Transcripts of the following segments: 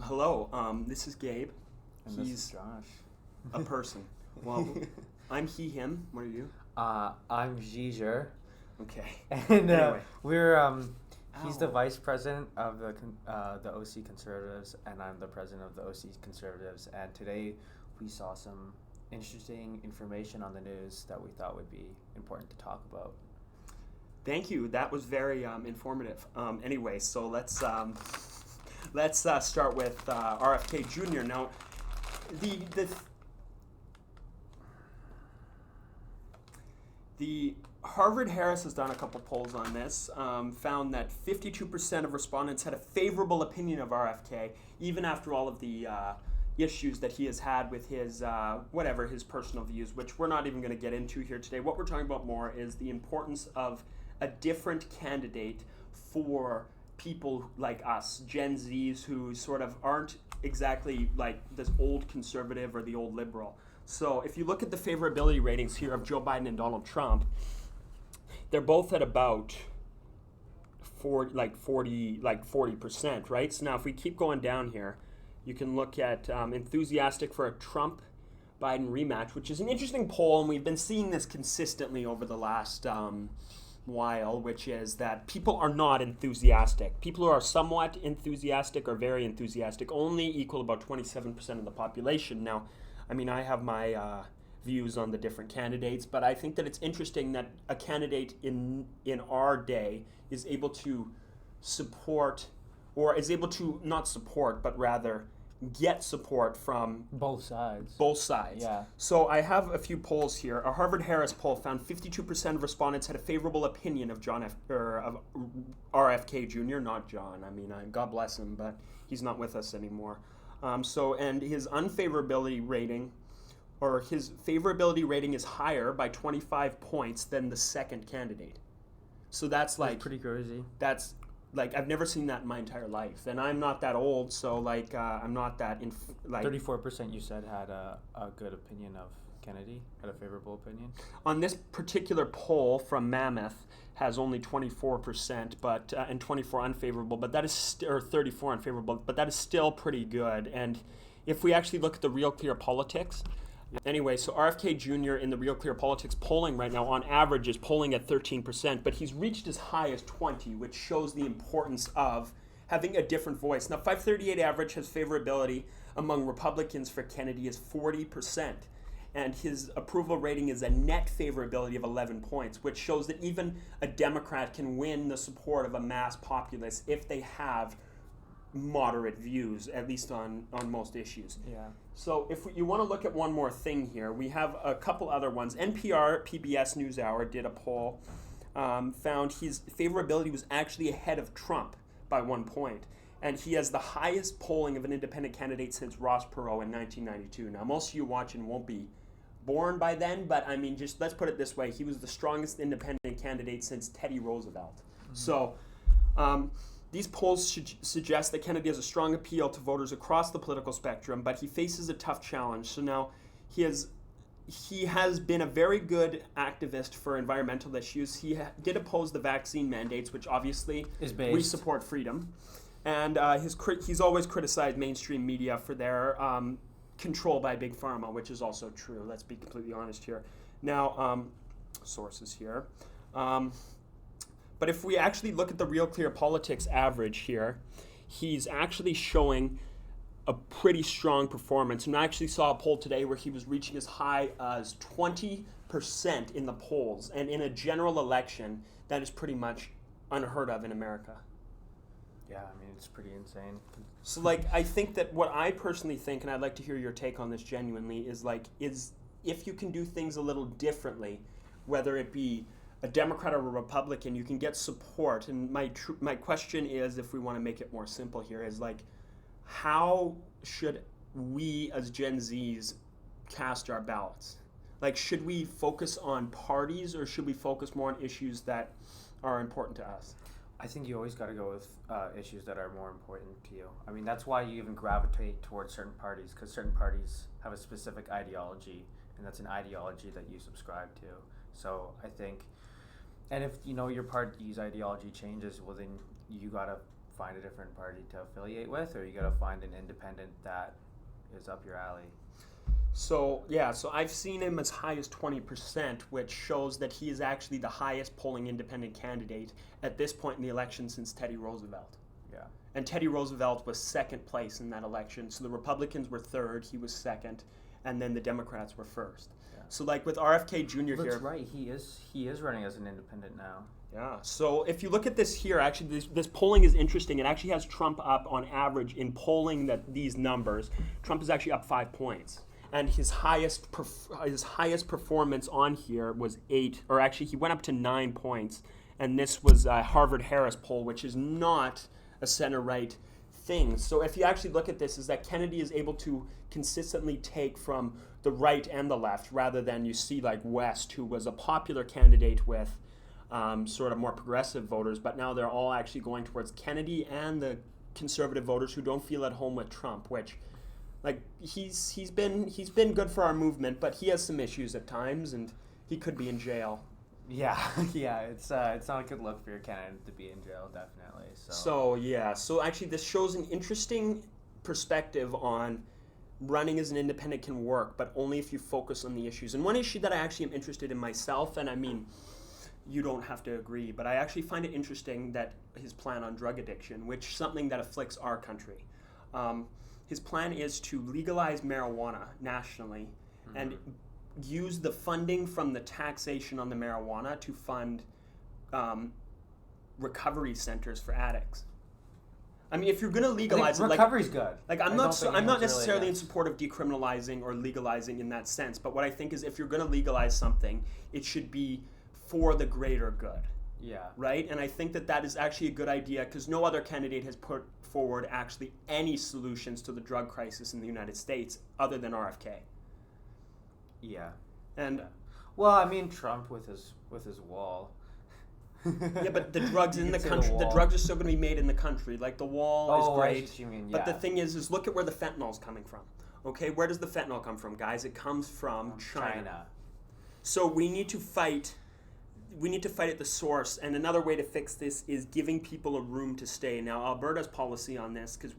Hello, this is Gabe. And this is He's Josh. a person. Well, I'm he, him. What are you? I'm Giger, Okay. and Anyway. we're he's the Ow. vice president of the OC Conservatives, and I'm the president of the OC Conservatives. And today we saw some interesting information on the news that we thought would be important to talk about. Thank you. That was very informative. Anyway, so let's start with RFK Jr. Now, the Harvard Harris has done a couple polls on this. Found that 52% of respondents had a favorable opinion of RFK, even after all of the issues that he has had with his his personal views, which we're not even going to get into here today. What we're talking about more is the importance of a different candidate for people like us, Gen Zs, who sort of aren't exactly like this old conservative or the old liberal. So if you look at the favorability ratings here of Joe Biden and Donald Trump, they're both at about 40%, right? So now if we keep going down here, you can look at enthusiastic for a Trump Biden rematch, which is an interesting poll, and we've been seeing this consistently over the last while, which is that people are not enthusiastic. People who are somewhat enthusiastic or very enthusiastic only equal about 27% of the population. Now, I mean, I have my views on the different candidates, but I think that it's interesting that a candidate in our day is able to support, or is able to not support, but rather get support from Both sides. both sides. Yeah. So I have a few polls here. A Harvard Harris poll found 52% of respondents had a favorable opinion of of RFK Jr., not John. I mean, God bless him, but he's not with us anymore. And his unfavorability rating, or his favorability rating, is higher by 25 points than the second candidate. So that's That's pretty crazy. that's like I've never seen that in my entire life, and I'm not that old, so I'm not that 34% you said had a good opinion of Kennedy, had a favorable opinion. On this particular poll from Mammoth has only 24%, but and 24 unfavorable, but that is or 34 unfavorable, but that is still pretty good. And if we actually look at the Real Clear Politics, anyway, so RFK Jr. in the Real Clear Politics polling right now, on average, is polling at 13%, but he's reached as high as 20, which shows the importance of having a different voice. Now, 538 average has favorability among Republicans for Kennedy is 40%, and his approval rating is a net favorability of 11 points, which shows that even a Democrat can win the support of a mass populace if they have moderate views, at least on most issues. Yeah. So if you want to look at one more thing here, we have a couple other ones. NPR PBS NewsHour did a poll, found his favorability was actually ahead of Trump by 1 point. And he has the highest polling of an independent candidate since Ross Perot in 1992. Now, most of you watching won't be born by then, but I mean, just let's put it this way. He was the strongest independent candidate since Teddy Roosevelt. Mm-hmm. So these polls should suggest that Kennedy has a strong appeal to voters across the political spectrum, but he faces a tough challenge. So now he has been a very good activist for environmental issues. He did oppose the vaccine mandates, which obviously we support freedom. And he's always criticized mainstream media for their control by Big Pharma, which is also true. Let's be completely honest here. Now, sources here. But if we actually look at the Real Clear Politics average here, he's actually showing a pretty strong performance. And I actually saw a poll today where he was reaching as high as 20% in the polls. And in a general election, that is pretty much unheard of in America. Yeah, I mean, it's pretty insane. So, I think that what I personally think, and I'd like to hear your take on this genuinely, is if you can do things a little differently, whether it be a Democrat or a Republican, you can get support. And my question is, if we want to make it more simple here, is how should we as Gen Zs cast our ballots? Should we focus on parties, or should we focus more on issues that are important to us? I think you always got to go with issues that are more important to you. I mean, that's why you even gravitate towards certain parties, because certain parties have a specific ideology, and that's an ideology that you subscribe to. So I think, and if your party's ideology changes, well then you got to find a different party to affiliate with, or you got to find an independent that is up your alley? So I've seen him as high as 20%, which shows that he is actually the highest polling independent candidate at this point in the election since Teddy Roosevelt. Yeah. And Teddy Roosevelt was second place in that election. So the Republicans were third, he was second, and then the Democrats were first. Yeah. So like with RFK Jr. here. That's right. He is running as an independent now. Yeah. So if you look at this here, actually this polling is interesting. It actually has Trump up on average in polling these numbers. Trump is actually up 5 points. And his highest performance on here was 8, or actually he went up to 9 points. And this was a Harvard-Harris poll, which is not a center-right thing. So if you actually look at this, is that Kennedy is able to consistently take from the right and the left, rather than you see like West, who was a popular candidate with sort of more progressive voters, but now they're all actually going towards Kennedy and the conservative voters who don't feel at home with Trump, which like he's been good for our movement, but he has some issues at times, and he could be in jail. Yeah, yeah, it's not a good look for your candidate to be in jail, definitely. So actually, this shows an interesting perspective on running as an independent can work, but only if you focus on the issues. And one issue that I actually am interested in myself, and I mean, you don't have to agree, but I actually find it interesting that his plan on drug addiction, which is something that afflicts our country. His plan is to legalize marijuana nationally and use the funding from the taxation on the marijuana to fund recovery centers for addicts. I mean, if you're going to legalize it, recovery's good. Like I'm not necessarily in support of decriminalizing or legalizing in that sense, but what I think is if you're going to legalize something, it should be for the greater good. Yeah. Right? And I think that is actually a good idea because no other candidate has put forward actually any solutions to the drug crisis in the United States other than RFK. Yeah. And well, I mean, Trump with his wall. Yeah, but the drugs in the country, the drugs are still going to be made in the country. Like the wall is great. I see what you mean, yeah. But the thing is look at where the fentanyl is coming from. Okay, where does the fentanyl come from, guys? It comes from China. So we need to fight. We need to fight at the source, and another way to fix this is giving people a room to stay. Now, Alberta's policy on this, because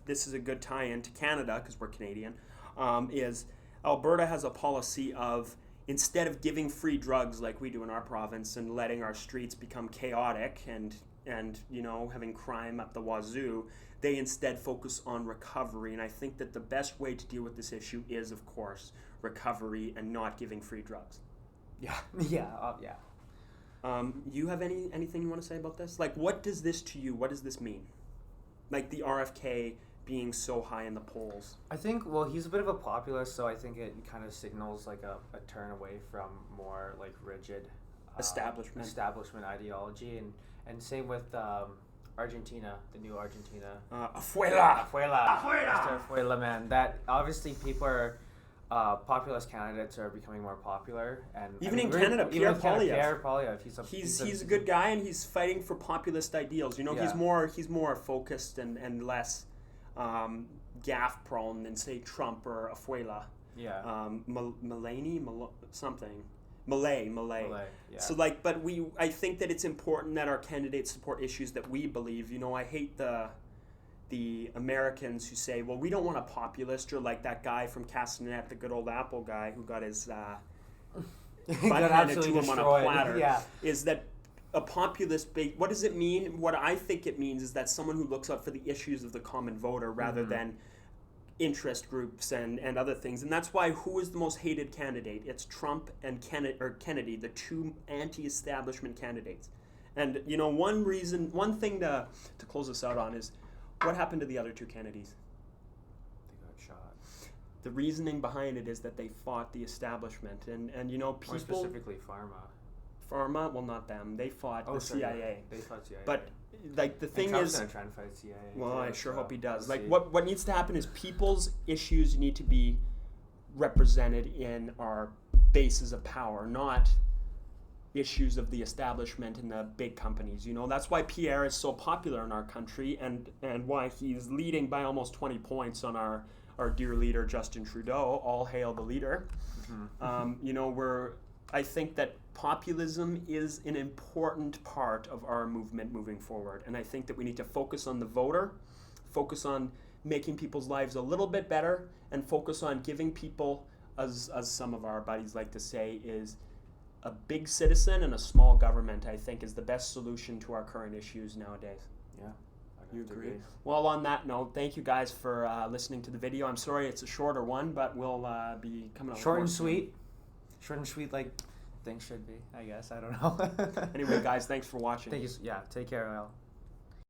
this is a good tie-in to Canada, because we're Canadian, is Alberta has a policy of instead of giving free drugs like we do in our province and letting our streets become chaotic and having crime up the wazoo, they instead focus on recovery. And I think that the best way to deal with this issue is, of course, recovery and not giving free drugs. Yeah. You have anything you want to say about this? Like, what does this to you? What does this mean? Like the RFK being so high in the polls. I think, well, he's a bit of a populist, so I think it kind of signals like a turn away from more like rigid establishment ideology, and same with Argentina, the new Argentina. Afuera, Mr. Afuera, man. That obviously people are. Populist candidates are becoming more popular, and even in Canada, Pierre Poilievre, he's a good guy, and he's fighting for populist ideals. He's more focused and less gaffe prone than say Trump or Afuela. Yeah. Malay. Yeah. So but I think that it's important that our candidates support issues that we believe. I hate the Americans who say, well, we don't want a populist, or like that guy from Castanet, the good old Apple guy who got his butt handed to him on a platter. Yeah. Is that a populist? What does it mean? What I think it means is that someone who looks out for the issues of the common voter rather than interest groups and other things. And that's why who is the most hated candidate? It's Trump and Kennedy, the two anti-establishment candidates. And one thing to close this out on is, what happened to the other two Kennedys? They got shot. The reasoning behind it is that they fought the establishment, and people. More specifically, Pharma, well, not them. They fought the CIA. They fought CIA. But the thing Trump's is, gonna try and fight CIA. Well, I sure hope he does. We'll What needs to happen is people's issues need to be represented in our bases of power, not issues of the establishment and the big companies. That's why Pierre is so popular in our country, and why he's leading by almost 20 points on our dear leader Justin Trudeau. All hail the leader. I think that populism is an important part of our movement moving forward. And I think that we need to focus on the voter, focus on making people's lives a little bit better, and focus on giving people, as some of our buddies like to say, is a big citizen and a small government, I think, is the best solution to our current issues nowadays. Yeah. You agree? Well, on that note, thank you guys for listening to the video. I'm sorry it's a shorter one, but we'll be coming up Short more and soon. sweet. Short and sweet like things should be, I guess. I don't know. Anyway, guys, thanks for watching. Thank you. Yeah, take care, Al.